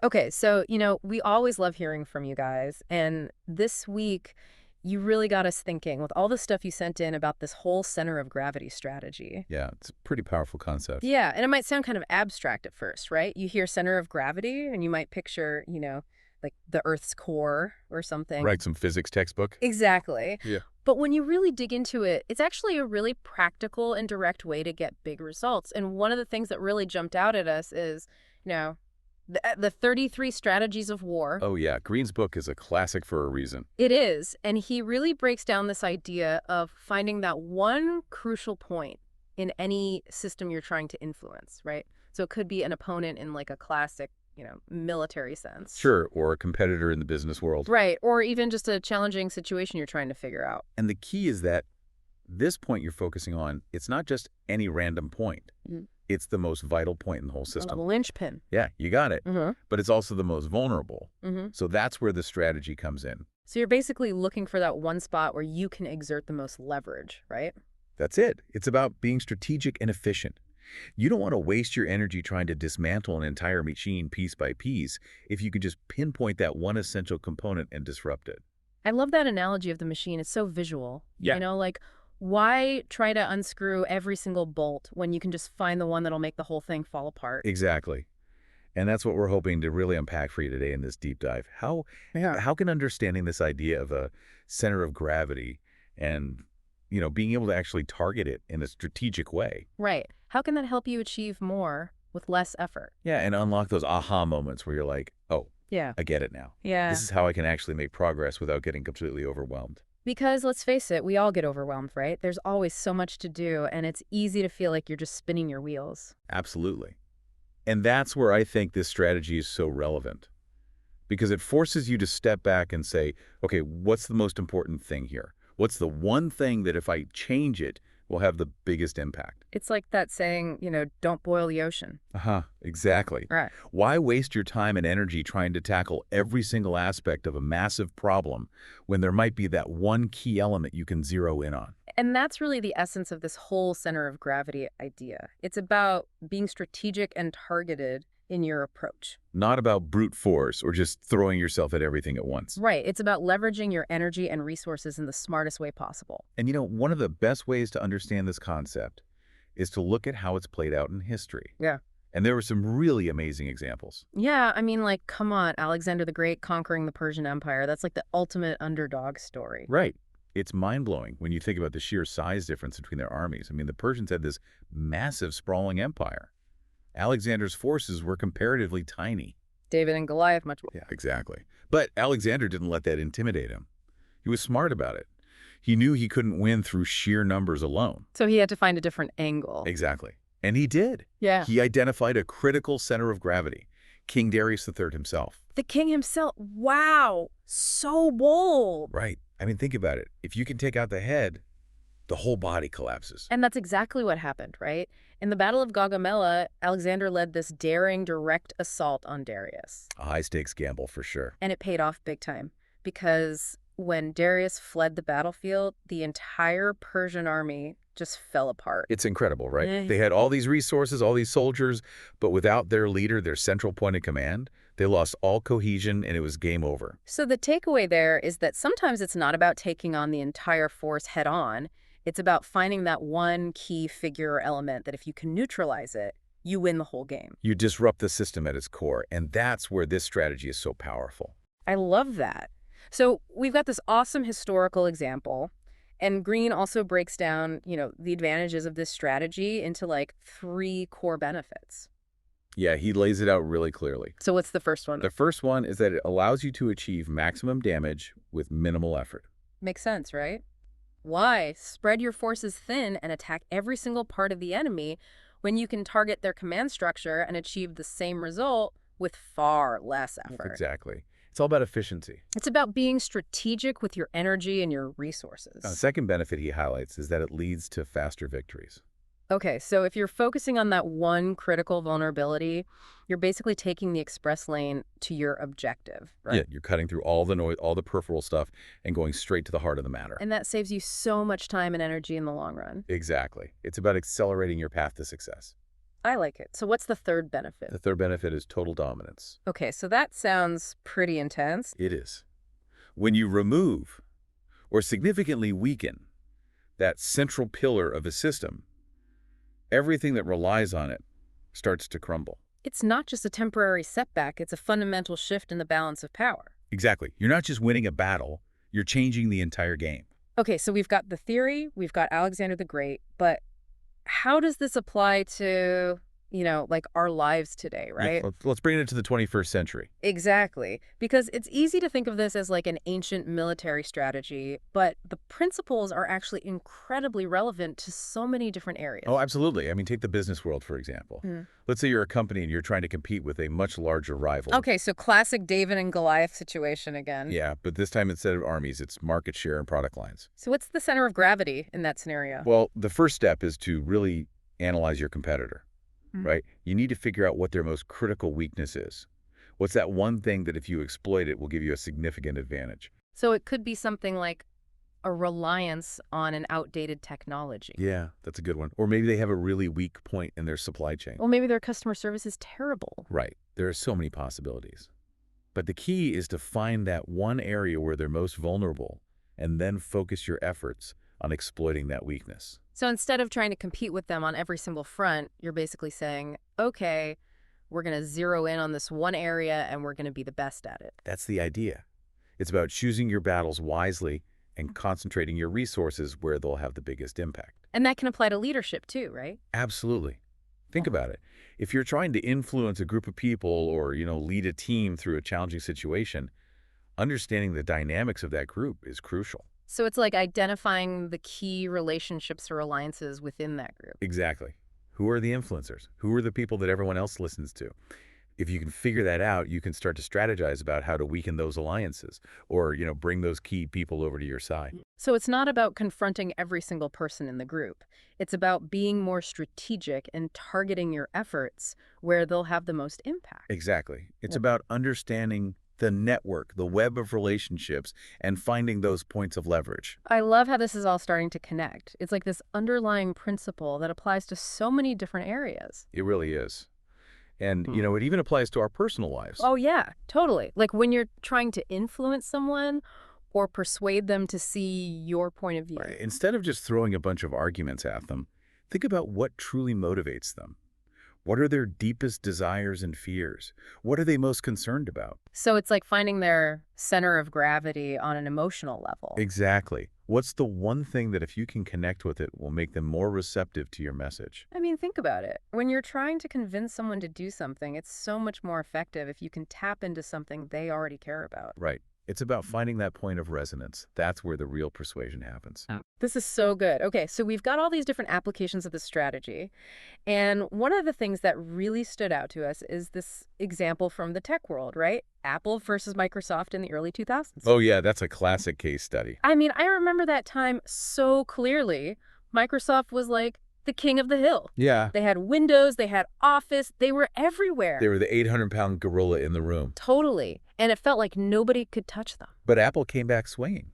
Okay, so, we always love hearing from you guys. And this week, you really got us thinking with all the stuff you sent in about this whole center of gravity strategy. Yeah, it's a pretty powerful concept. Yeah, and it might sound kind of abstract at first, right? You hear center of gravity and you might picture, like the Earth's core or something. Right, some physics textbook. Exactly. Yeah. But when you really dig into it, it's actually a really practical and direct way to get big results. And one of the things that really jumped out at us is, you know, the 33 strategies of war. Oh yeah, Greene's book is a classic for a reason. It is. And he really breaks down this idea of finding that one crucial point in any system you're trying to influence, right? So it could be an opponent in like a classic, military sense. Sure, or a competitor in the business world. Right. Or even just a challenging situation you're trying to figure out. And the key is that this point you're focusing on, it's not just any random point. Mhm. It's the most vital point in the whole The system. linchpin. Yeah, you got it. Mm-hmm. But it's also the most vulnerable. Mm-hmm. So that's where the strategy comes in. So you're basically looking for that one spot where you can exert the most leverage, right? That's it. It's about being strategic and efficient. You don't want to waste your energy trying to dismantle an entire machine piece by piece if you can just pinpoint that one essential component and disrupt it. I love that analogy of the machine. It's so visual. Yeah. Like why try to unscrew every single bolt when you can just find the one that'll make the whole thing fall apart? Exactly. And that's what we're hoping to really unpack for you today in this deep dive. How can understanding this idea of a center of gravity and, being able to actually target it in a strategic way. Right. How can that help you achieve more with less effort? Yeah, and unlock those aha moments where you're like, oh, Yeah. I get it now. Yeah. This is how I can actually make progress without getting completely overwhelmed. Because let's face it, we all get overwhelmed, right? There's always so much to do, and it's easy to feel like you're just spinning your wheels. Absolutely. And that's where I think this strategy is so relevant. Because it forces you to step back and say, okay, what's the most important thing here? What's the one thing that if I change it will have the biggest impact? It's like that saying, don't boil the ocean. Exactly. Right. Why waste your time and energy trying to tackle every single aspect of a massive problem when there might be that one key element you can zero in on? And that's really the essence of this whole center of gravity idea. It's about being strategic and targeted in your approach. Not about brute force or just throwing yourself at everything at once. Right. It's about leveraging your energy and resources in the smartest way possible. And one of the best ways to understand this concept is to look at how it's played out in history. Yeah. And there were some really amazing examples. Yeah, I mean, like, come on, Alexander the Great conquering the Persian Empire. That's like the ultimate underdog story. Right. It's mind-blowing when you think about the sheer size difference between their armies. I mean, the Persians had this massive, sprawling empire. Alexander's forces were comparatively tiny. David and Goliath, much more. Yeah, exactly. But Alexander didn't let that intimidate him. He was smart about it. He knew he couldn't win through sheer numbers alone. So he had to find a different angle. Exactly. And he did. Yeah. He identified a critical center of gravity, King Darius III himself. The king himself. Wow. So bold. Right. I mean, think about it. If you can take out the head, the whole body collapses. And that's exactly what happened, right? In the Battle of Gaugamela, Alexander led this daring direct assault on Darius. A high-stakes gamble for sure. And it paid off big time because when Darius fled the battlefield, the entire Persian army just fell apart. It's incredible, right? Yeah. They had all these resources, all these soldiers, but without their leader, their central point of command, they lost all cohesion and it was game over. So the takeaway there is that sometimes it's not about taking on the entire force head on. It's about finding that one key figure or element that if you can neutralize it, you win the whole game. You disrupt the system at its core, and that's where this strategy is so powerful. I love that. So we've got this awesome historical example, and Greene also breaks down, the advantages of this strategy into like 3 core benefits. Yeah, he lays it out really clearly. So what's the first one? The first one is that it allows you to achieve maximum damage with minimal effort. Makes sense, right? Why spread your forces thin and attack every single part of the enemy when you can target their command structure and achieve the same result with far less effort? Exactly. It's all about efficiency. It's about being strategic with your energy and your resources. The second benefit he highlights is that it leads to faster victories. Okay, so if you're focusing on that one critical vulnerability, you're basically taking the express lane to your objective, right? Yeah, you're cutting through all the noise, all the peripheral stuff, and going straight to the heart of the matter. And that saves you so much time and energy in the long run. Exactly. It's about accelerating your path to success. I like it. So what's the third benefit? The third benefit is total dominance. Okay, so that sounds pretty intense. It is. When you remove or significantly weaken that central pillar of a system, everything that relies on it starts to crumble. It's not just a temporary setback, it's a fundamental shift in the balance of power. Exactly. You're not just winning a battle, you're changing the entire game. Okay, so we've got the theory, we've got Alexander the Great, but how does this apply to, like our lives today, Yeah, right? let's bring it into the 21st century. Exactly. Because it's easy to think of this as like an ancient military strategy, but the principles are actually incredibly relevant to so many different areas. Oh, absolutely. I mean, take the business world, for example. Mm. Let's say you're a company and you're trying to compete with a much larger rival. Okay, so classic David and Goliath situation again. Yeah, but this time instead of armies, it's market share and product lines. So what's the center of gravity in that scenario? Well, the first step is to really analyze your competitor, right? You need to figure out what their most critical weakness is. What's that one thing that if you exploit it will give you a significant advantage? So it could be something like a reliance on an outdated technology. Yeah, that's a good one. Or maybe they have a really weak point in their supply chain. Well, maybe their customer service is terrible. Right. There are so many possibilities. But the key is to find that one area where they're most vulnerable and then focus your efforts on exploiting that weakness. So instead of trying to compete with them on every single front, you're basically saying, okay, we're going to zero in on this one area and we're going to be the best at it. That's the idea. It's about choosing your battles wisely and concentrating your resources where they'll have the biggest impact. And that can apply to leadership too, right? Absolutely. Think about it. If you're trying to influence a group of people or, lead a team through a challenging situation, understanding the dynamics of that group is crucial. So it's like identifying the key relationships or alliances within that group. Exactly. Who are the influencers? Who are the people that everyone else listens to? If you can figure that out, you can start to strategize about how to weaken those alliances or, bring those key people over to your side. So it's not about confronting every single person in the group. It's about being more strategic and targeting your efforts where they'll have the most impact. Exactly. It's Yeah. about understanding the network, the web of relationships, and finding those points of leverage. I love how this is all starting to connect. It's like this underlying principle that applies to so many different areas. It really is. And, it even applies to our personal lives. Oh, yeah, totally. Like when you're trying to influence someone or persuade them to see your point of view. Right. Instead of just throwing a bunch of arguments at them, think about what truly motivates them. What are their deepest desires and fears? What are they most concerned about? So it's like finding their center of gravity on an emotional level. Exactly. What's the one thing that if you can connect with it will make them more receptive to your message? I mean, think about it. When you're trying to convince someone to do something, it's so much more effective if you can tap into something they already care about. Right. It's about finding that point of resonance. That's where the real persuasion happens. This is so good. Okay, so we've got all these different applications of the strategy. And one of the things that really stood out to us is this example from the tech world, right? Apple versus Microsoft in the early 2000s. Oh, yeah, that's a classic case study. I mean, I remember that time so clearly. Microsoft was like the king of the hill. Yeah. They had Windows, they had Office, they were everywhere. They were the 800-pound gorilla in the room. Totally. And it felt like nobody could touch them. But Apple came back swinging.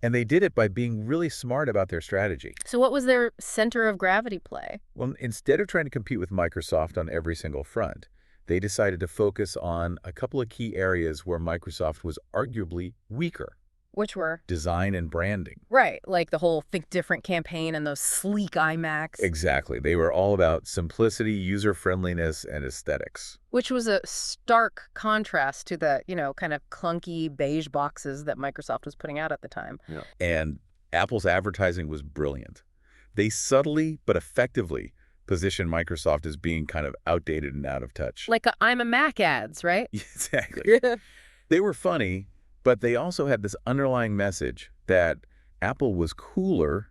And they did it by being really smart about their strategy. So what was their center of gravity play? Well, instead of trying to compete with Microsoft on every single front, they decided to focus on a couple of key areas where Microsoft was arguably weaker. Which were? Design and branding. Right, like the whole Think Different campaign and those sleek iMacs. Exactly. They were all about simplicity, user-friendliness, and aesthetics. Which was a stark contrast to the, kind of clunky beige boxes that Microsoft was putting out at the time. Yeah. And Apple's advertising was brilliant. They subtly but effectively positioned Microsoft as being kind of outdated and out of touch. Like I'm a Mac ads, right? Exactly. They were funny, but they also had this underlying message that Apple was cooler,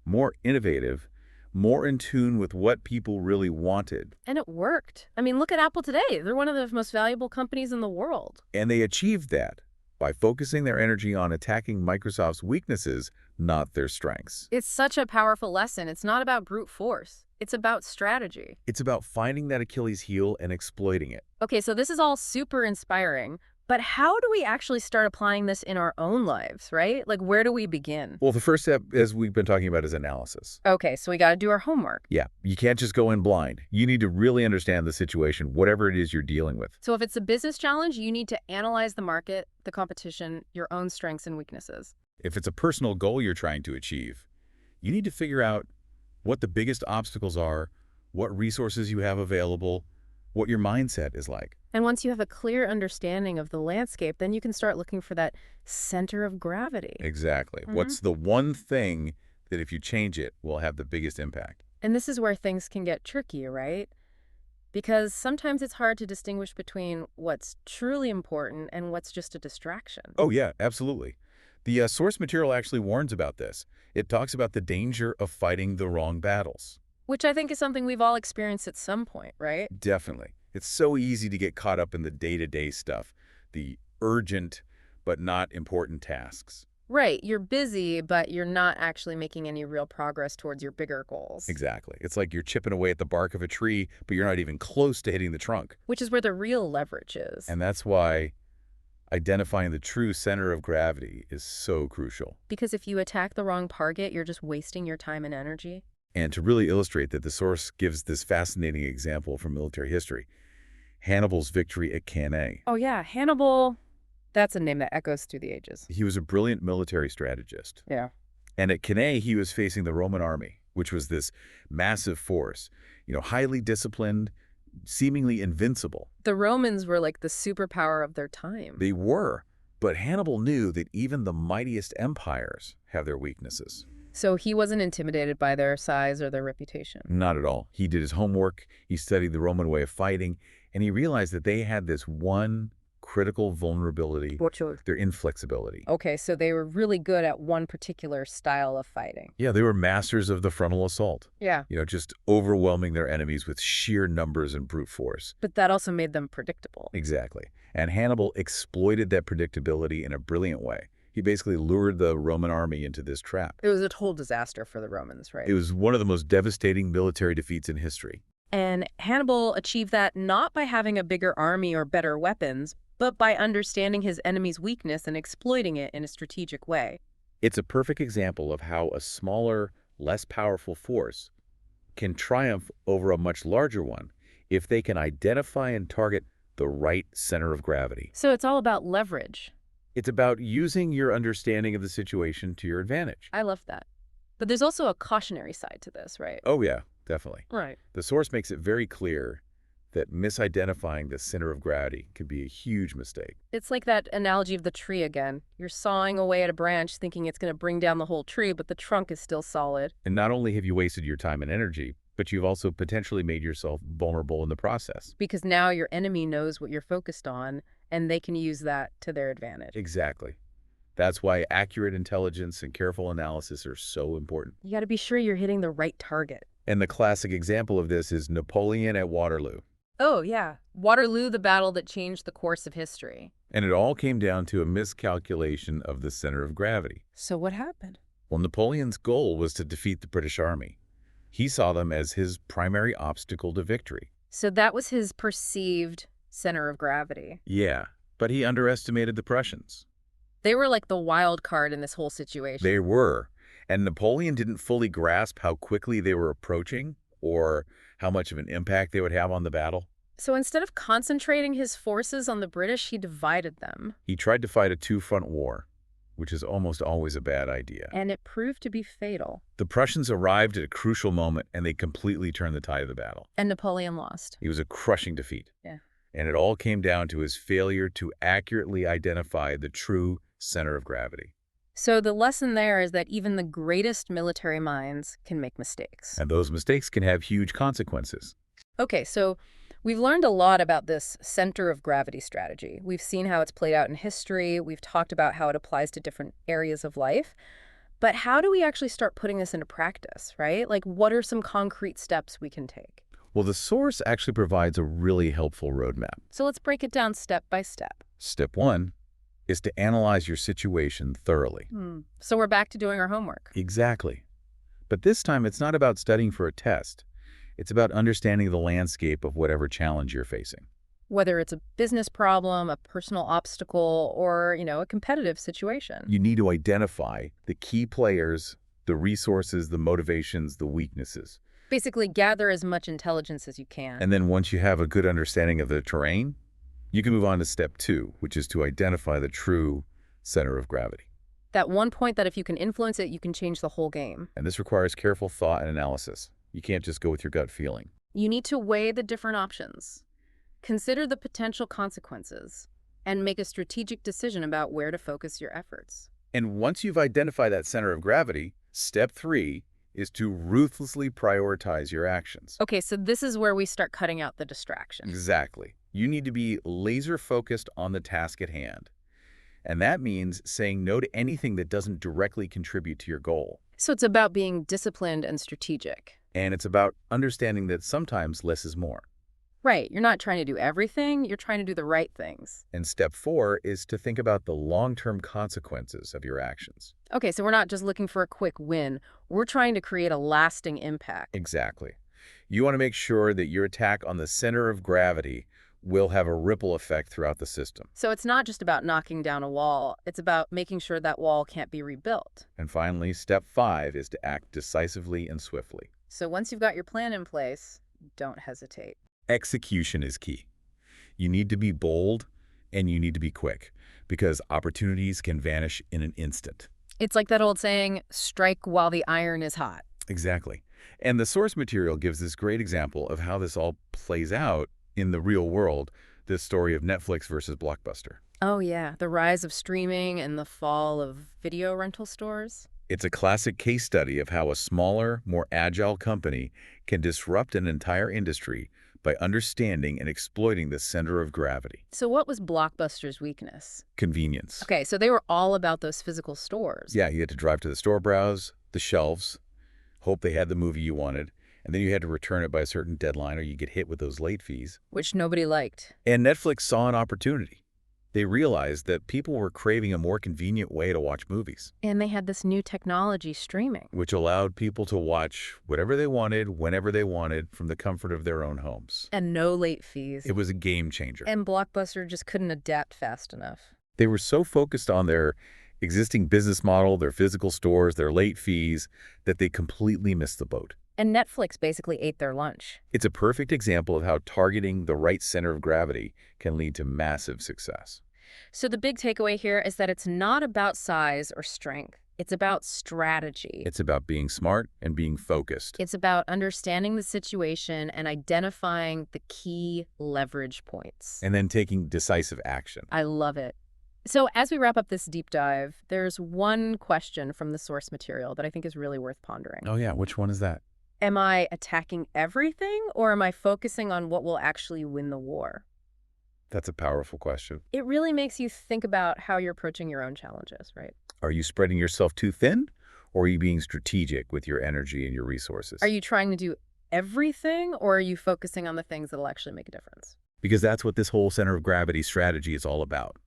more innovative, more in tune with what people really wanted. And it worked. I mean, look at Apple today. They're one of the most valuable companies in the world. And they achieved that by focusing their energy on attacking Microsoft's weaknesses, not their strengths. It's such a powerful lesson. It's not about brute force. It's about strategy. It's about finding that Achilles heel and exploiting it. Okay, so this is all super inspiring, But how do we actually start applying this in our own lives, right? Like, where do we begin? Well, the first step, as we've been talking about, is analysis. Okay, so we got to do our homework. Yeah, you can't just go in blind. You need to really understand the situation, whatever it is you're dealing with. So if it's a business challenge, you need to analyze the market, the competition, your own strengths and weaknesses. If it's a personal goal you're trying to achieve, you need to figure out what the biggest obstacles are, what resources you have available, what your mindset is like. And once you have a clear understanding of the landscape, then you can start looking for that center of gravity. Exactly. What's the one thing that if you change it will have the biggest impact? And this is where things can get tricky, right? Because sometimes it's hard to distinguish between what's truly important and what's just a distraction. Oh, yeah, absolutely. The source material actually warns about this. It talks about the danger of fighting the wrong battles. Which I think is something we've all experienced at some point, right? Definitely. It's so easy to get caught up in the day-to-day stuff, the urgent but not important tasks. Right. You're busy, but you're not actually making any real progress towards your bigger goals. Exactly. It's like you're chipping away at the bark of a tree, but you're not even close to hitting the trunk. Which is where the real leverage is. And that's why identifying the true center of gravity is so crucial. Because if you attack the wrong target, you're just wasting your time and energy. And to really illustrate that, the source gives this fascinating example from military history. Hannibal's victory at Cannae. Oh, yeah. Hannibal. That's a name that echoes through the ages. He was a brilliant military strategist. Yeah. And at Cannae, he was facing the Roman army, which was this massive force, highly disciplined, seemingly invincible. The Romans were like the superpower of their time. They were. But Hannibal knew that even the mightiest empires have their weaknesses. So he wasn't intimidated by their size or their reputation. Not at all. He did his homework, he studied the Roman way of fighting, and he realized that they had this one critical vulnerability, their inflexibility. Okay, so they were really good at one particular style of fighting. Yeah, they were masters of the frontal assault. Yeah. Just overwhelming their enemies with sheer numbers and brute force. But that also made them predictable. Exactly. And Hannibal exploited that predictability in a brilliant way. He basically lured the Roman army into this trap. It was a total disaster for the Romans, right? It was one of the most devastating military defeats in history. And Hannibal achieved that not by having a bigger army or better weapons, but by understanding his enemy's weakness and exploiting it in a strategic way. It's a perfect example of how a smaller, less powerful force can triumph over a much larger one if they can identify and target the right center of gravity. So it's all about leverage. It's about using your understanding of the situation to your advantage. I love that. But there's also a cautionary side to this, right? Oh, yeah, definitely. Right. The source makes it very clear that misidentifying the center of gravity could be a huge mistake. It's like that analogy of the tree again. You're sawing away at a branch thinking it's going to bring down the whole tree, but the trunk is still solid. And not only have you wasted your time and energy, but you've also potentially made yourself vulnerable in the process. Because now your enemy knows what you're focused on, and they can use that to their advantage. Exactly. That's why accurate intelligence and careful analysis are so important. You got to be sure you're hitting the right target. And the classic example of this is Napoleon at Waterloo. Oh, yeah. Waterloo, the battle that changed the course of history. And it all came down to a miscalculation of the center of gravity. So what happened? Well, Napoleon's goal was to defeat the British army. He saw them as his primary obstacle to victory. So that was his perceived center of gravity. Yeah, but he underestimated the Prussians. They were like the wild card in this whole situation. They were. And Napoleon didn't fully grasp how quickly they were approaching or how much of an impact they would have on the battle. So instead of concentrating his forces on the British, he divided them. He tried to fight a two-front war, which is almost always a bad idea. And it proved to be fatal. The Prussians arrived at a crucial moment, and they completely turned the tide of the battle. And Napoleon lost. It was a crushing defeat. Yeah. And it all came down to his failure to accurately identify the true center of gravity. So the lesson there is that even the greatest military minds can make mistakes. And those mistakes can have huge consequences. Okay, so we've learned a lot about this center of gravity strategy. We've seen how it's played out in history. We've talked about how it applies to different areas of life. But how do we actually start putting this into practice, right? Like, what are some concrete steps we can take? Well, the source actually provides a really helpful roadmap. So let's break it down step by step. Step 1 is to analyze your situation thoroughly. So we're back to doing our homework. Exactly. But this time, it's not about studying for a test. It's about understanding the landscape of whatever challenge you're facing. Whether it's a business problem, a personal obstacle, or, a competitive situation. You need to identify the key players, the resources, the motivations, the weaknesses. Basically, gather as much intelligence as you can. And then once you have a good understanding of the terrain, you can move on to step 2, which is to identify the true center of gravity. That one point that if you can influence it, you can change the whole game. And this requires careful thought and analysis. You can't just go with your gut feeling. You need to weigh the different options, consider the potential consequences, and make a strategic decision about where to focus your efforts. And once you've identified that center of gravity, step 3 is to ruthlessly prioritize your actions. Okay, so this is where we start cutting out the distractions. Exactly. You need to be laser focused on the task at hand. And that means saying no to anything that doesn't directly contribute to your goal. So it's about being disciplined and strategic. And it's about understanding that sometimes less is more. Right, you're not trying to do everything, you're trying to do the right things. And step 4 is to think about the long-term consequences of your actions. Okay, so we're not just looking for a quick win, we're trying to create a lasting impact. Exactly. You want to make sure that your attack on the center of gravity will have a ripple effect throughout the system. So it's not just about knocking down a wall, it's about making sure that wall can't be rebuilt. And finally, step 5 is to act decisively and swiftly. So once you've got your plan in place, don't hesitate. Execution is key. You need to be bold and you need to be quick because opportunities can vanish in an instant. It's like that old saying, strike while the iron is hot. Exactly. And the source material gives this great example of how this all plays out in the real world, this story of Netflix versus Blockbuster. Oh yeah, the rise of streaming and the fall of video rental stores. It's a classic case study of how a smaller, more agile company can disrupt an entire industry by understanding and exploiting the center of gravity. So what was Blockbuster's weakness? Convenience. Okay, so they were all about those physical stores. Yeah, you had to drive to the store, browse the shelves, hope they had the movie you wanted, and then you had to return it by a certain deadline or you get hit with those late fees. Which nobody liked. And Netflix saw an opportunity. They realized that people were craving a more convenient way to watch movies, And they had this new technology, streaming. which allowed people to watch whatever they wanted, whenever they wanted, from the comfort of their own homes. And no late fees. It was a game changer. And Blockbuster just couldn't adapt fast enough. They were so focused on their existing business model, their physical stores, their late fees, that they completely missed the boat. And Netflix basically ate their lunch. It's a perfect example of how targeting the right center of gravity can lead to massive success. So the big takeaway here is that it's not about size or strength. It's about strategy. It's about being smart and being focused. It's about understanding the situation and identifying the key leverage points. And then taking decisive action. I love it. So as we wrap up this deep dive, there's one question from the source material that I think is really worth pondering. Oh yeah, which one is that? Am I attacking everything, or am I focusing on what will actually win the war? That's a powerful question. It really makes you think about how you're approaching your own challenges, right? Are you spreading yourself too thin, or are you being strategic with your energy and your resources? Are you trying to do everything, or are you focusing on the things that'll actually make a difference? Because that's what this whole center of gravity strategy is all about.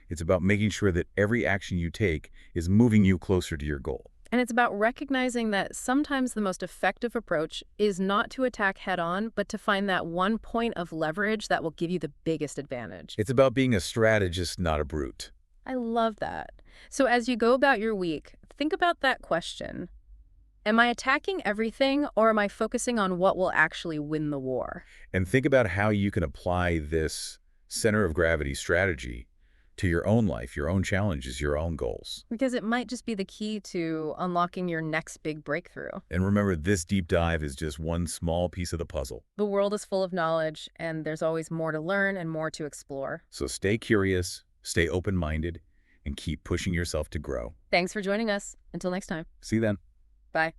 It's about making sure that every action you take is moving you closer to your goal. And it's about recognizing that sometimes the most effective approach is not to attack head-on, but to find that one point of leverage that will give you the biggest advantage. It's about being a strategist, not a brute. I love that. So as you go about your week, think about that question. Am I attacking everything, or am I focusing on what will actually win the war? And think about how you can apply this center of gravity strategy to your own life, your own challenges, your own goals. Because it might just be the key to unlocking your next big breakthrough. And remember, this deep dive is just one small piece of the puzzle. The world is full of knowledge, and there's always more to learn and more to explore. So stay curious, stay open-minded, and keep pushing yourself to grow. Thanks for joining us. Until next time. See you then. Bye.